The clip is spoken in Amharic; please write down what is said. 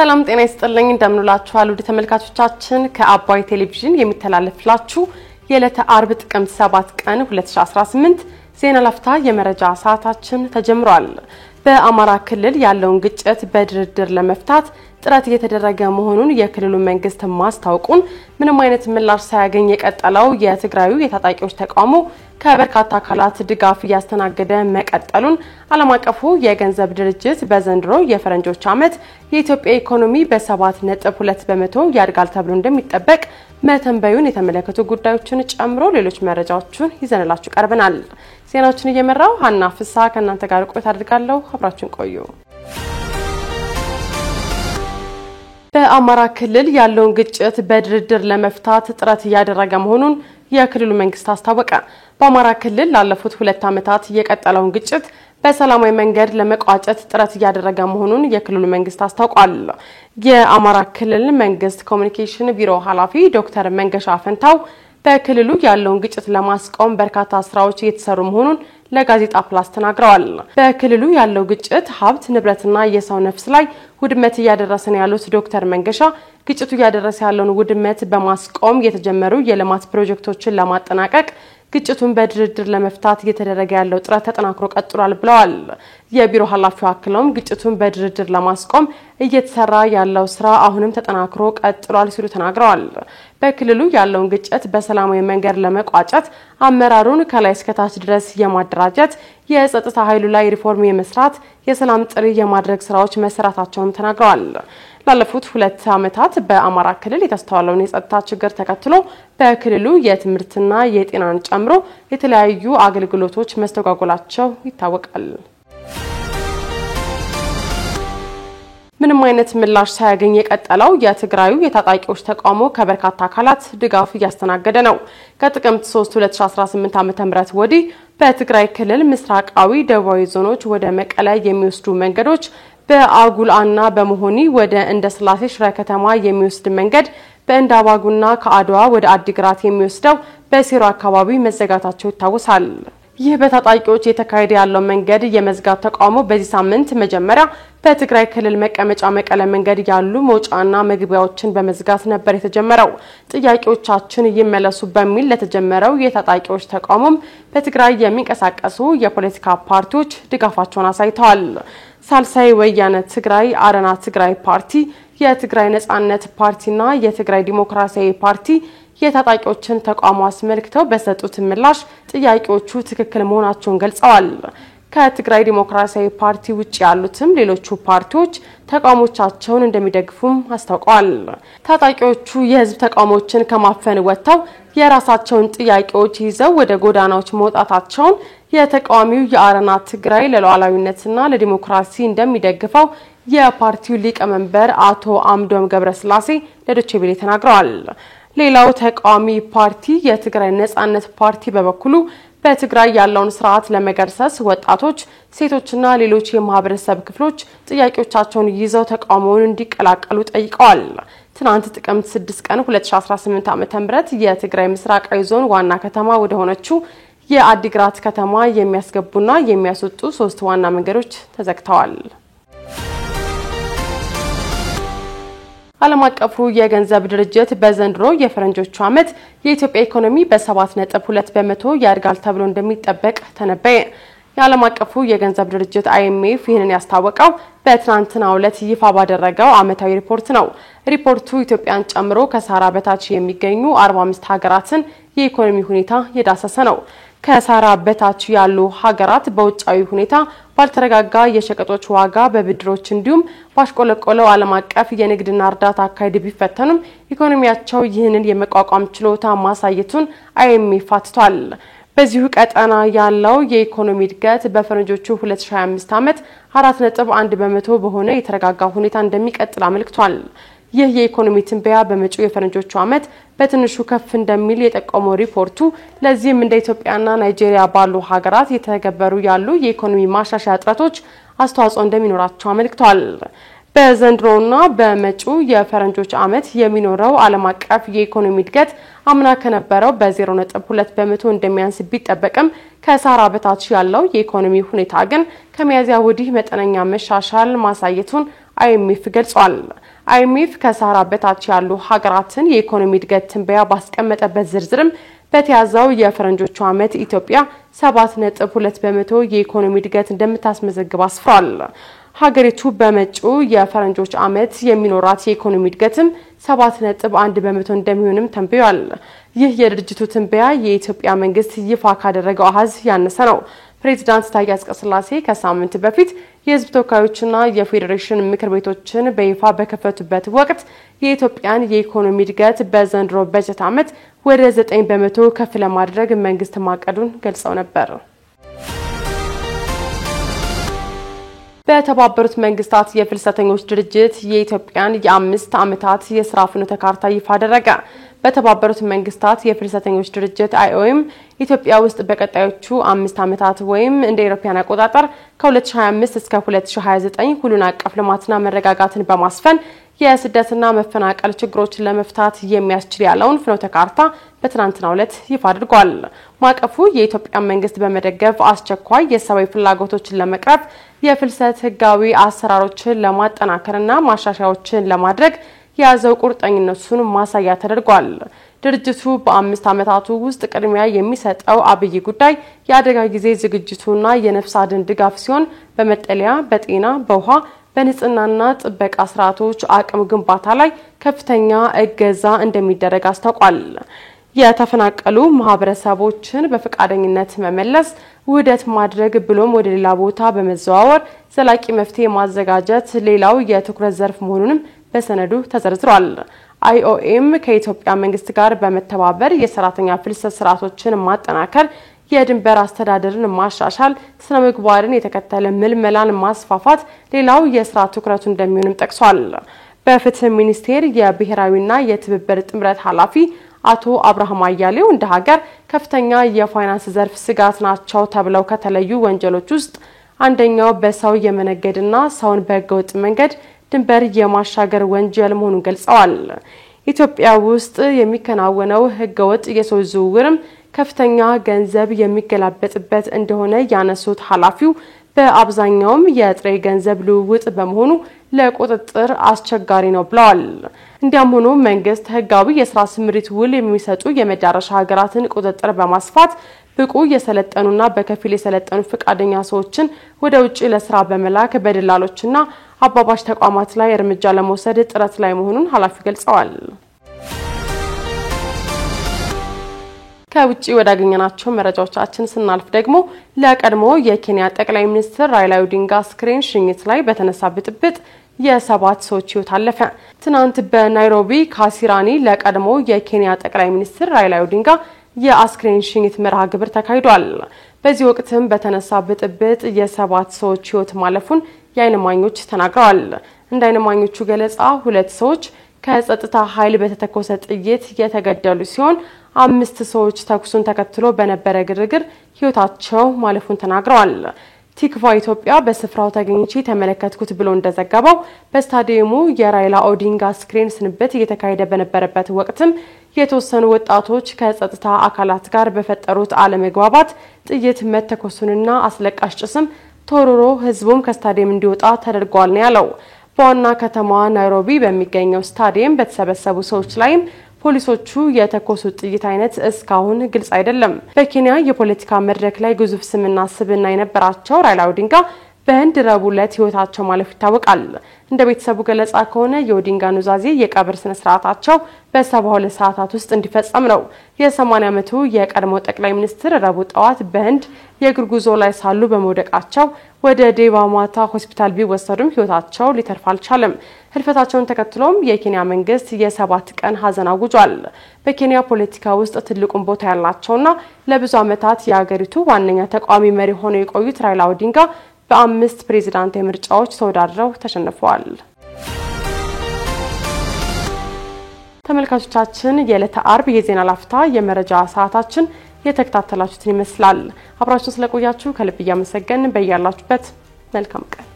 ሰላም ጤና ይስጥልኝ እንደምንላችኋል ውድ ተመልካቾቻችን ከአባይ ቴሌቪዥን የሚተላለፍላችሁ የዕለተ አርብ ጥቅምት 7 ቀን 2018 ዜና ላፍታ የመረጃ ሰዓታችን ተጀምሯል። በአማራ ክልል ያለውን ግጭት በድርድር ለመፍታት ጥረት እየተደረገ መሆኑን የክልሉ መንግስት ማስታወቁን ምንም አይነት ምላሽ ሳያገኝ የቀጠለው የትግራዩ የታጣቂዎች ተቃውሞ ከበርካታ አካላት ድጋፍ እያስተናገደ መቀጠሉን ዓለም አቀፉ የገንዘብ ድርጅት በዘንድሮ የፈረንጆች ዓመት የኢትዮጵያ ኢኮኖሚ በ7.2% ያድጋል ተብሎ እንደሚጠበቅ መተንበዩን የተመለከቱ ጉዳዮችን ጨምሮ ሌሎች መረጃዎችን ይዘንላችሁ ቀርበናል። ዜናዎችን እየመራው ሀና ፍሳ ከእናንተ ጋር ቆይታ አድርጋለሁ። አብራችሁን ቆዩ። በአማራ ክልል ያለውን ግጭት በድርድር ለመፍታት ጥረት እያደረገ መሆኑን የክልሉ መንግስት አስታወቀ። በአማራ ክልል ላለፉት 2 ዓመታት የቀጠለውን ግጭት በሰላማዊ መንገድ ለመቋጨት ጥረት እያደረገ መሆኑን የክልሉ መንግስት አስታውቋል። የአማራ ክልል መንግስት ኮሙኒኬሽን ቢሮ ኃላፊ ዶክተር መንገሻ ፈንታው በክልሉ ያለውን ግጭት ለማስቆም በርካታ ስራዎች እየተሰሩ መሆኑን ለጋዜጣ ፕላስ ተናግረዋል። በክልሉ ያለው ግጭት ሀብት ንብረትና የሰው ነፍስ ላይ ውድመት እያደረሰ ነው ያሉት ዶክተር መንገሻ ግጭቱ እያደረሰ ያለውን ውድመት በማስቆም የተጀመሩ የልማት ፕሮጀክቶችን ለማጠናቀቅ ግጭቱን በድርድር ለመፍታት እየተደረገ ያለው ጥረት ተጠናክሮ ቀጥሏል ብለዋል። የቢሮ ኃላፊው አክለውም ግጭቱን በድርድር ለማስቆም እየተሰራ ያለው ስራ አሁንም ተጠናክሮ ቀጥሏል ሲሉ ተናግረዋል። በክልሉ ያለውን ግጭት በሰላማዊ መንገድ ለመቋጨት አመራሩን ከላይ እስከ ታች ድረስ የማደራጀት የጸጥታ ኃይሉ ላይ ሪፎርም የመስራት የሰላም ጥሪ የማድረግ ስራዎች መሰራታቸውን ተናግረዋል። ላለፉት 2 ዓመታት በአማራ ክልል የተስተዋለውን የጸጥታ ችግር ተከትሎ በክልሉ የትምህርትና የጤናን ጨምሮ የተለያዩ አገልግሎቶች መስተጓጎላቸው ይታወቃል። ምንም አይነት ምላሽ ሳያገኝ የቀጠለው የትግራዩ የታጣቂዎች ተቃውሞ ከበርካታ አካላት ድጋፍ እያስተናገደ ነው። ከጥቅምት 3 2018 ዓ.ም ወዲህ በትግራይ ክልል ምስራቃዊ ደቡባዊ ዞኖች ወደ መቀለ የሚወስዱ መንገዶች በአጉልአና በመሆኒ ወደ እንደስላሴ ሽረ ከተማ የሚወስድ መንገድ በእንዳባጉና ከአድዋ ወደ አዲግራት የሚወስደው በሲሮ አካባቢ መዘጋታቸው ይታወሳል። ይህ በታጣቂዎች የተካሄደ ያለው መንገድ የመዝጋት ተቃውሞ በዚህ ሳምንት መጀመሪያ በትግራይ ክልል መቀመጫ መቀለ መንገድ ያሉ መውጫና መግቢያዎችን በመዝጋት ነበር የተጀመረው። ጥያቄዎቻችን ይመለሱ በሚል ለተጀመረው የታጣቂዎች ተቃውሞም በትግራይ የሚንቀሳቀሱ የፖለቲካ ፓርቲዎች ድጋፋቸውን አሳይተዋል። ሳልሳይ ወያነ ትግራይ፣ አረና ትግራይ ፓርቲ፣ የትግራይ ነጻነት ፓርቲና የትግራይ ዲሞክራሲያዊ ፓርቲ የታጣቂዎችን ተቃውሞ አስመልክተው በሰጡት ምላሽ ጥያቄዎቹ ትክክል መሆናቸውን ገልጸዋል። ከትግራይ ዲሞክራሲያዊ ፓርቲ ውጪ ያሉትም ሌሎቹ ፓርቲዎች ተቃውሞቻቸውን እንደሚደግፉም አስታውቀዋል። ታጣቂዎቹ የህዝብ ተቃውሞችን ከማፈን ወጥተው የራሳቸውን ጥያቄዎች ይዘው ወደ ጎዳናዎች መውጣታቸውን የተቃዋሚው የአረና ትግራይ ለሉዓላዊነትና ለዲሞክራሲ እንደሚደግፈው የፓርቲው ሊቀመንበር አቶ አምዶም ገብረስላሴ ለዶቼ ቬለ ተናግረዋል። ሌላው ተቃዋሚ ፓርቲ የትግራይ ነጻነት ፓርቲ በበኩሉ በትግራይ ያለውን ስርዓት ለመገርሰስ ወጣቶች፣ ሴቶችና ሌሎች የማህበረሰብ ክፍሎች ጥያቄዎቻቸውን ይዘው ተቃውሞውን እንዲቀላቀሉ ጠይቀዋል። ትናንት ጥቅምት 6 ቀን 2018 ዓ.ም የትግራይ ምስራቃዊ ዞን ዋና ከተማ ወደ ሆነችው የአዲግራት ከተማ የሚያስገቡና የሚያስወጡ 3 ዋና መንገዶች ተዘግተዋል። ዓለም አቀፉ የገንዘብ ድርጅት በዘንድሮ የፈረንጆቹ ዓመት የኢትዮጵያ ኢኮኖሚ በ7.2% ያድጋል ተብሎ እንደሚጠበቅ ተነበየ። የዓለም አቀፉ የገንዘብ ድርጅት IMF ይህንን ያስታወቀው በትናንትናው ዕለት ይፋ ባደረገው ዓመታዊ ሪፖርት ነው። ሪፖርቱ ኢትዮጵያን ጨምሮ ከሳህራ በታች የሚገኙ 45 ሀገራትን የኢኮኖሚ ሁኔታ የዳሰሰ ነው። ከሳህራ በታች ያሉ ሀገራት በውጫዊ ሁኔታ ባልተረጋጋ የሸቀጦች ዋጋ በብድሮች እንዲሁም ባሽቆለቆለው ዓለም አቀፍ የንግድና እርዳታ አካሄድ ቢፈተኑም ኢኮኖሚያቸው ይህንን የመቋቋም ችሎታ ማሳየቱን IMF አትቷል። በዚሁ ቀጠና ያለው የኢኮኖሚ እድገት በፈረንጆቹ 2025 ዓመት 4.1% በሆነ የተረጋጋ ሁኔታ እንደሚቀጥል አመልክቷል። ይህ የኢኮኖሚ ትንበያ በመጪው የፈረንጆቹ ዓመት በትንሹ ከፍ እንደሚል የጠቆመው ሪፖርቱ ለዚህም እንደ ኢትዮጵያና ናይጄሪያ ባሉ ሀገራት የተገበሩ ያሉ የኢኮኖሚ ማሻሻያ ጥረቶች አስተዋጽኦ እንደሚኖራቸው አመልክቷል። በዘንድሮና በመጪው የፈረንጆች ዓመት የሚኖረው ዓለም አቀፍ የኢኮኖሚ እድገት አምና ከነበረው በ0.2% እንደሚያንስ ቢጠበቅም ከሳህራ በታች ያለው የኢኮኖሚ ሁኔታ ግን ከሚያዝያ ወዲህ መጠነኛ መሻሻል ማሳየቱን IMF ገልጿል። አይኤምኤፍ ከሳህራ በታች ያሉ ሀገራትን የኢኮኖሚ እድገት ትንበያ ባስቀመጠበት ዝርዝርም በተያዘው የፈረንጆቹ ዓመት ኢትዮጵያ 7.2 በመቶ የኢኮኖሚ እድገት እንደምታስመዘግብ አስፍሯል። ሀገሪቱ በመጪው የፈረንጆች ዓመት የሚኖራት የኢኮኖሚ እድገትም 7.1 በመቶ እንደሚሆንም ተንብዮአል። ይህ የድርጅቱ ትንበያ የኢትዮጵያ መንግስት ይፋ ካደረገው አሃዝ ያነሰ ነው። ፕሬዝዳንት ታዬ አጽቀሥላሴ ከሳምንት በፊት የህዝብ ተወካዮችና የፌዴሬሽን ምክር ቤቶችን በይፋ በከፈቱበት ወቅት የኢትዮጵያን የኢኮኖሚ እድገት በዘንድሮ በጀት ዓመት ወደ 9 በመቶ ከፍ ለማድረግ መንግስት ማቀዱን ገልጸው ነበር። በተባበሩት መንግስታት የፍልሰተኞች ድርጅት የኢትዮጵያን የ5 ዓመታት የሥራ ፍኖተ ካርታ ይፋ አደረገ። በተባበሩት መንግስታት የፍልሰተኞች ድርጅት IOM ኢትዮጵያ ውስጥ በቀጣዮቹ 5 ዓመታት ወይም እንደ አውሮፓውያን አቆጣጠር ከ2025 እስከ 2029 ሁሉን አቀፍ ልማትና መረጋጋትን በማስፈን የስደትና መፈናቀል ችግሮችን ለመፍታት የሚያስችል ያለውን ፍኖተ ካርታ በትናንትናው ዕለት ይፋ አድርጓል። ማቀፉ የኢትዮጵያ መንግስት በመደገፍ አስቸኳይ የሰብአዊ ፍላጎቶችን ለመቅረፍ የፍልሰት ህጋዊ አሰራሮችን ለማጠናከርና ማሻሻያዎችን ለማድረግ የያዘው ቁርጠኝነቱን ማሳያ ተደርጓል። ድርጅቱ በ5 ዓመታቱ ውስጥ ቅድሚያ የሚሰጠው አብይ ጉዳይ የአደጋ ጊዜ ዝግጅቱና የነፍስ አድን ድጋፍ ሲሆን በመጠለያ፣ በጤና፣ በውሃ፣ በንጽህናና ጥበቃ ስርዓቶች አቅም ግንባታ ላይ ከፍተኛ እገዛ እንደሚደረግ አስታውቋል። የተፈናቀሉ ማህበረሰቦችን በፈቃደኝነት መመለስ፣ ውህደት ማድረግ ብሎም ወደ ሌላ ቦታ በመዘዋወር ዘላቂ መፍትሄ ማዘጋጀት ሌላው የትኩረት ዘርፍ መሆኑንም በሰነዱ ተዘርዝሯል። IOM ከኢትዮጵያ መንግስት ጋር በመተባበር የሰራተኛ ፍልሰት ስርዓቶችን ማጠናከር፣ የድንበር አስተዳደርን ማሻሻል፣ ስነ ምግባርን የተከተለ ምልመላን ማስፋፋት ሌላው የስራ ትኩረቱ እንደሚሆንም ጠቅሷል። በፍትህ ሚኒስቴር የብሔራዊና የትብብር ጥምረት ኃላፊ አቶ አብርሃም አያሌው እንደ ሀገር ከፍተኛ የፋይናንስ ዘርፍ ስጋት ናቸው ተብለው ከተለዩ ወንጀሎች ውስጥ አንደኛው በሰው የመነገድና ሰውን በህገወጥ መንገድ ድንበር የማሻገር ወንጀል መሆኑን ገልጸዋል። ኢትዮጵያ ውስጥ የሚከናወነው ህገወጥ የሰው ዝውውርም ከፍተኛ ገንዘብ የሚገላበጥበት እንደሆነ ያነሱት ኃላፊው በአብዛኛውም የጥሬ ገንዘብ ልውውጥ በመሆኑ ለቁጥጥር አስቸጋሪ ነው ብለዋል። እንዲያም ሆኖ መንግስት ህጋዊ የስራ ስምሪት ውል የሚሰጡ የመዳረሻ ሀገራትን ቁጥጥር በማስፋት ብቁ የሰለጠኑና በከፊል የሰለጠኑ ፈቃደኛ ሰዎችን ወደ ውጪ ለስራ በመላክ በደላሎችና አባባሽ ተቋማት ላይ እርምጃ ለመውሰድ ጥረት ላይ መሆኑን ኃላፊው ገልጸዋል። ከውጪ ወዳገኘናቸው መረጃዎቻችን ስናልፍ ደግሞ ለቀድሞ የኬንያ ጠቅላይ ሚኒስትር ራይላ ኦዲንጋ አስክሬን ሽኝት ላይ በተነሳ ብጥብጥ የ7 ሰዎች ህይወት አለፈ። ትናንት በናይሮቢ ካሲራኒ ለቀድሞ የኬንያ ጠቅላይ ሚኒስትር ራይላ ኦዲንጋ የአስክሬን ሽኝት መርሃ ግብር ተካሂዷል። በዚህ ወቅትም በተነሳ ብጥብጥ የ7 ሰዎች ህይወት ማለፉን የዓይን እማኞች ተናግረዋል። እንደ ዓይን እማኞቹ ገለጻ 2 ሰዎች ከጸጥታ ኃይል በተተኮሰ ጥይት የተገደሉ ሲሆን 5 ሰዎች ተኩሱን ተከትሎ በነበረ ግርግር ህይወታቸው ማለፉን ተናግረዋል። ቲክቫ ኢትዮጵያ በስፍራው ተገኝቼ ተመለከትኩት ብሎ እንደዘገበው በስታዲየሙ የራይላ ኦዲንጋ አስክሬን ስንብት እየተካሄደ በነበረበት ወቅትም የተወሰኑ ወጣቶች ከጸጥታ አካላት ጋር በፈጠሩት አለመግባባት ጥይት መተኮሱንና አስለቃሽ ጭስም ተወርሮ ህዝቡም ከስታዲየም እንዲወጣ ተደርጓል ነው ያለው። በዋና ከተማዋ ናይሮቢ በሚገኘው ስታዲየም በተሰበሰቡ ሰዎች ላይም ፖሊሶቹ የተኮሱት ጥይት አይነት እስካሁን ግልጽ አይደለም። በኬንያ የፖለቲካ መድረክ ላይ ግዙፍ ስምና ስብዕና የነበራቸው ራይላ ኦዲንጋ በህንድ ረቡዕ ዕለት ህይወታቸው ማለፉ ይታወቃል። እንደ ቤተሰቡ ገለጻ ከሆነ የኦዲንጋ ኑዛዜ የቀብር ስነ ስርዓታቸው በ72 ሰዓታት ውስጥ እንዲፈጸም ነው። የ80 ዓመቱ የቀድሞ ጠቅላይ ሚኒስትር ረቡዕ ጠዋት በህንድ የእግር ጉዞ ላይ ሳሉ በመውደቃቸው ወደ ዴቫ ማታ ሆስፒታል ቢወሰዱም ህይወታቸው ሊተርፍ አልቻለም። ህልፈታቸውን ተከትሎም የኬንያ መንግስት የ7 ቀን ሀዘን አውጇል። በኬንያ ፖለቲካ ውስጥ ትልቁን ቦታ ያላቸውና ለብዙ ዓመታት የሀገሪቱ ዋነኛ ተቃዋሚ መሪ ሆነው የቆዩት ራይላ ኦዲንጋ በ5 ፕሬዝዳንታዊ ምርጫዎች ተወዳድረው ተሸንፈዋል። ተመልካቾቻችን የዕለተ አርብ የዜና ላፍታ የመረጃ ሰዓታችን የተከታተላችሁትን ይመስላል። አብራችሁን ስለቆያችሁ ከልብ እያመሰገንን በያላችሁበት መልካም ቀን